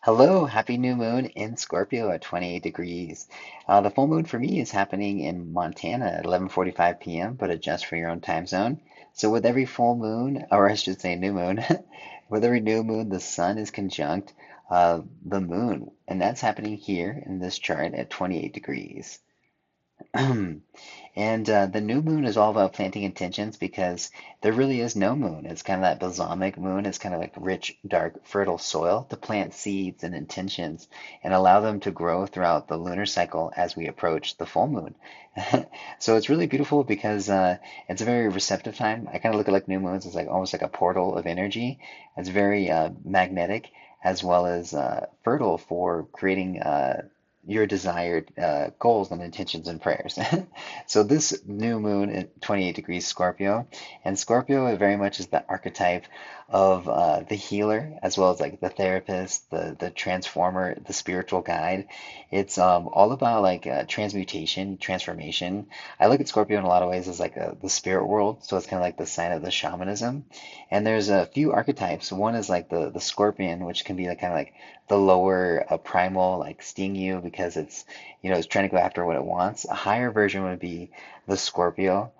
Hello, happy new moon in Scorpio at 28 degrees. The full moon for me is happening in Montana at 11:45 p.m., but adjust for your own time zone. So with every full moon, or I should say new moon, with every new moon, the sun is conjunct the moon, and that's happening here in this chart at 28 degrees. And the new moon is all about planting intentions because there really is no moon. It's kind of that balsamic moon. It's kind of like rich, dark, fertile soil to plant seeds and intentions and allow them to grow throughout the lunar cycle as we approach the full moon. So it's really beautiful because it's a very receptive time. I kind of look at like new moons as like almost like a portal of energy. It's very magnetic as well as fertile for creating your desired goals and intentions and prayers. So this new moon at 28 degrees Scorpio, and Scorpio very much is the archetype of the healer as well as like the therapist, the transformer, the spiritual guide. It's all about like transmutation, transformation. I look at Scorpio in a lot of ways as like the spirit world, so it's kind of like the sign of the shamanism. And there's a few archetypes. One is like the scorpion, which can be like kind of like the lower primal, like sting you because it's trying to go after what it wants. A higher version would be the Scorpio,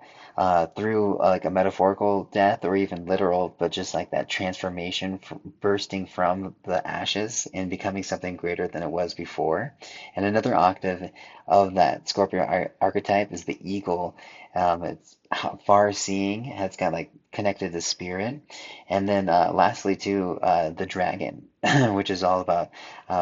through like a metaphorical death or even literal, but just like that transformation bursting from the ashes and becoming something greater than it was before. And another octave of that Scorpio archetype is the eagle. It's far seeing, has got like connected to spirit. And then lastly, too, the dragon, which is all about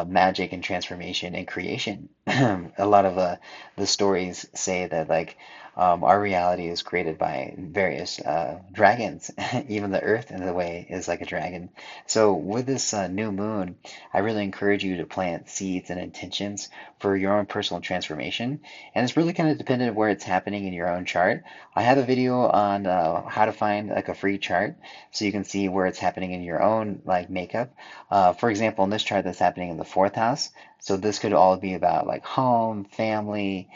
magic and transformation and creation. A lot of the stories say that like our reality is created by various dragons. Even the earth, in a way, is like a dragon. So with this new moon, I really encourage you to plant seeds and intentions for your own personal transformation. And it's really kind of dependent on where it's happening in your own chart. I have a video on how to find like a free chart so you can see where it's happening in your own like makeup. For example, in this chart that's happening in the fourth house, so this could all be about like home, family,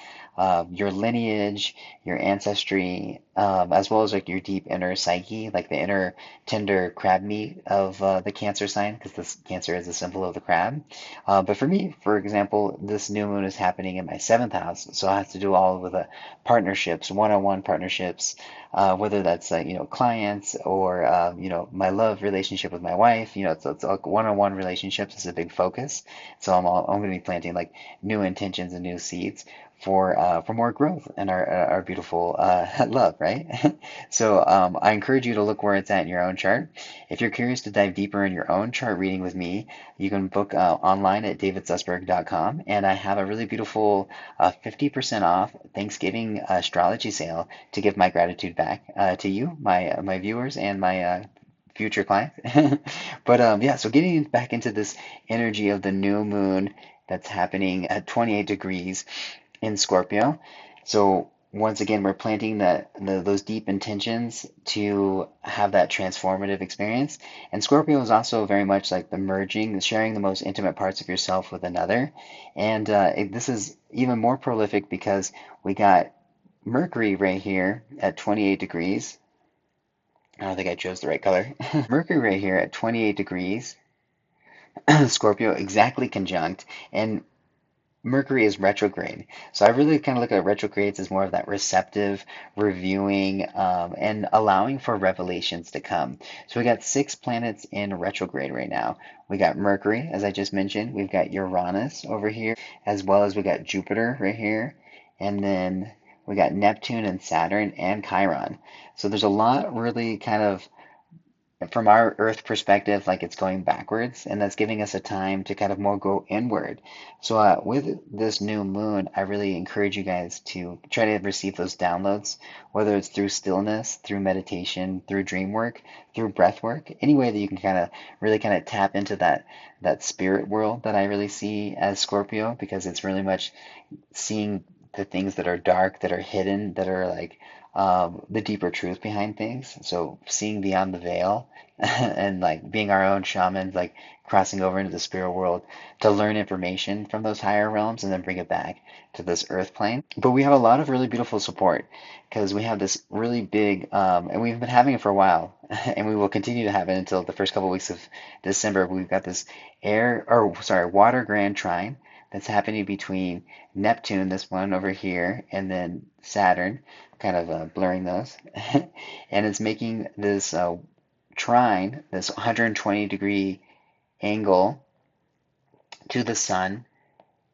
your lineage, your ancestry, as well as like your deep inner psyche, like the inner tender crab meat of the Cancer sign, because this Cancer is a symbol of the crab. But for me, for example, this new moon is happening in my seventh house, so I have to do all with the partnerships, one-on-one partnerships, whether that's clients or my love relationship with my wife. It's like one-on-one relationships is a big focus. So I'm going to be planting like new intentions and new seeds for more growth and our beautiful love, right? So I encourage you to look where it's at in your own chart. If you're curious to dive deeper in your own chart reading with me, you can book online at davidsusberg.com, and I have a really beautiful 50% off Thanksgiving astrology sale to give my gratitude back to you, my viewers, and my future clients. But yeah, so getting back into this energy of the new moon that's happening at 28 degrees in Scorpio. So once again, we're planting those deep intentions to have that transformative experience. And Scorpio is also very much like the merging, the sharing the most intimate parts of yourself with another. And this is even more prolific because we got Mercury right here at 28 degrees. I don't think I chose the right color. Mercury right here at 28 degrees, Scorpio exactly conjunct, and Mercury is retrograde. So I really kind of look at retrogrades as more of that receptive, reviewing, and allowing for revelations to come. So we got six planets in retrograde right now. We got Mercury, as I just mentioned. We've got Uranus over here, as well as we got Jupiter right here. And then we got Neptune and Saturn and Chiron. So there's a lot really kind of from our Earth perspective, like it's going backwards, and that's giving us a time to kind of more go inward. So, with this new moon, I really encourage you guys to try to receive those downloads, whether it's through stillness, through meditation, through dream work, through breath work, any way that you can kind of really kind of tap into that spirit world that I really see as Scorpio, because it's really much seeing the things that are dark, that are hidden, that are like the deeper truth behind things. So seeing beyond the veil and like being our own shamans, like crossing over into the spirit world to learn information from those higher realms and then bring it back to this earth plane. But we have a lot of really beautiful support because we have this really big, and we've been having it for a while, and we will continue to have it until the first couple weeks of December. We've got this water grand trine that's happening between Neptune, this one over here, and then Saturn, kind of blurring those. And it's making this trine, this 120-degree angle to the Sun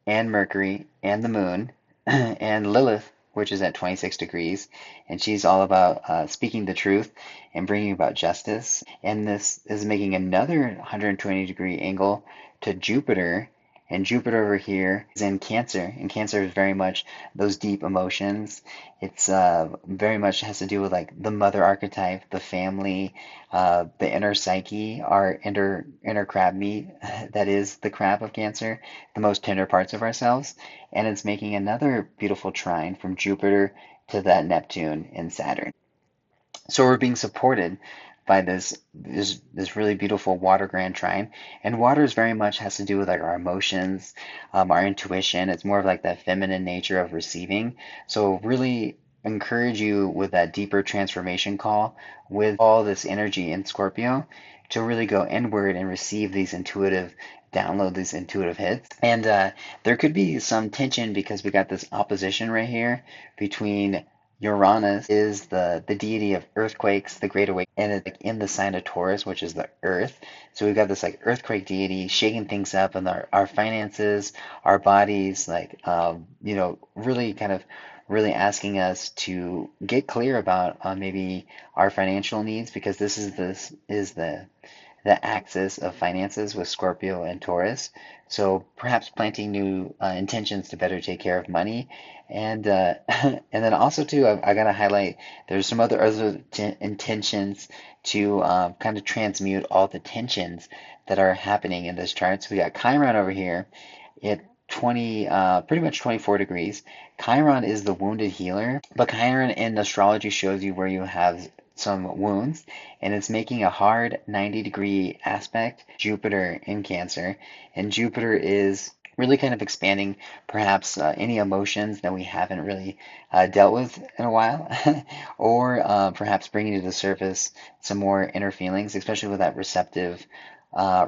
and Mercury and the Moon and Lilith, which is at 26 degrees. And she's all about speaking the truth and bringing about justice. And this is making another 120-degree angle to Jupiter. And Jupiter over here is in Cancer, and Cancer is very much those deep emotions. It's very much has to do with like the mother archetype, the family, the inner psyche, our inner crab meat that is the crab of Cancer, the most tender parts of ourselves. And it's making another beautiful trine from Jupiter to that Neptune and Saturn. So we're being supported by this really beautiful water grand trine, and water is very much has to do with like our emotions, our intuition. It's more of like that feminine nature of receiving. So really encourage you with that deeper transformation call with all this energy in Scorpio to really go inward and receive these intuitive download these intuitive hits. And there could be some tension because we got this opposition right here between Uranus is the deity of earthquakes, the Great Awakening, and it's like in the sign of Taurus, which is the earth. So we've got this like earthquake deity shaking things up in our finances, our bodies, like really kind of really asking us to get clear about maybe our financial needs because this is the axis of finances with Scorpio and Taurus. So perhaps planting new intentions to better take care of money, and and then also too, I gotta highlight there's some other intentions to kind of transmute all the tensions that are happening in this chart. So we got Chiron over here at 20, pretty much 24 degrees. Chiron is the wounded healer, but Chiron in astrology shows you where you have some wounds, and it's making a hard 90-degree aspect Jupiter in Cancer, and Jupiter is really kind of expanding perhaps any emotions that we haven't really dealt with in a while, or perhaps bringing to the surface some more inner feelings, especially with that receptive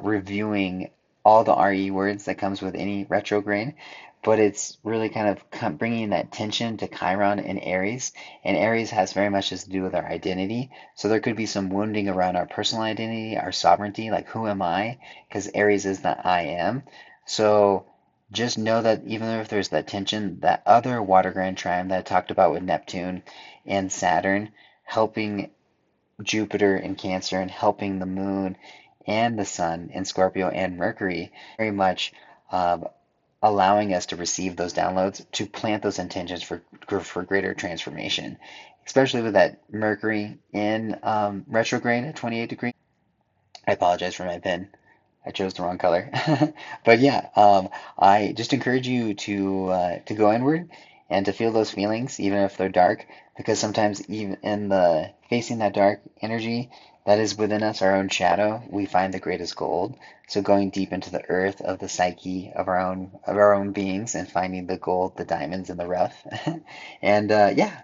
reviewing all the RE words that comes with any retrograde. But it's really kind of bringing that tension to Chiron in Aries, and Aries has very much to do with our identity. So there could be some wounding around our personal identity, our sovereignty, like who am I? Because Aries is the I am. So just know that even if there's that tension, that other water grand trine that I talked about with Neptune and Saturn helping Jupiter in Cancer and helping the Moon and the Sun in Scorpio and Mercury, very much allowing us to receive those downloads, to plant those intentions for greater transformation, especially with that Mercury in retrograde at 28 degrees. I apologize for my pen. I chose the wrong color. But yeah, I just encourage you to go inward and to feel those feelings, even if they're dark, because sometimes even in the facing that dark energy that is within us, our own shadow, we find the greatest gold. So going deep into the earth of the psyche of our own beings and finding the gold, the diamonds in the rough. And yeah,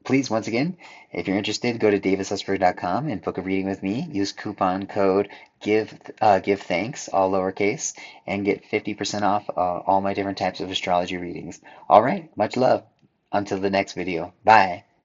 please, once again, if you're interested, go to davisesper.com and book a reading with me. Use coupon code give thanks, all lowercase, and get 50% off all my different types of astrology readings. All right, much love. Until the next video. Bye.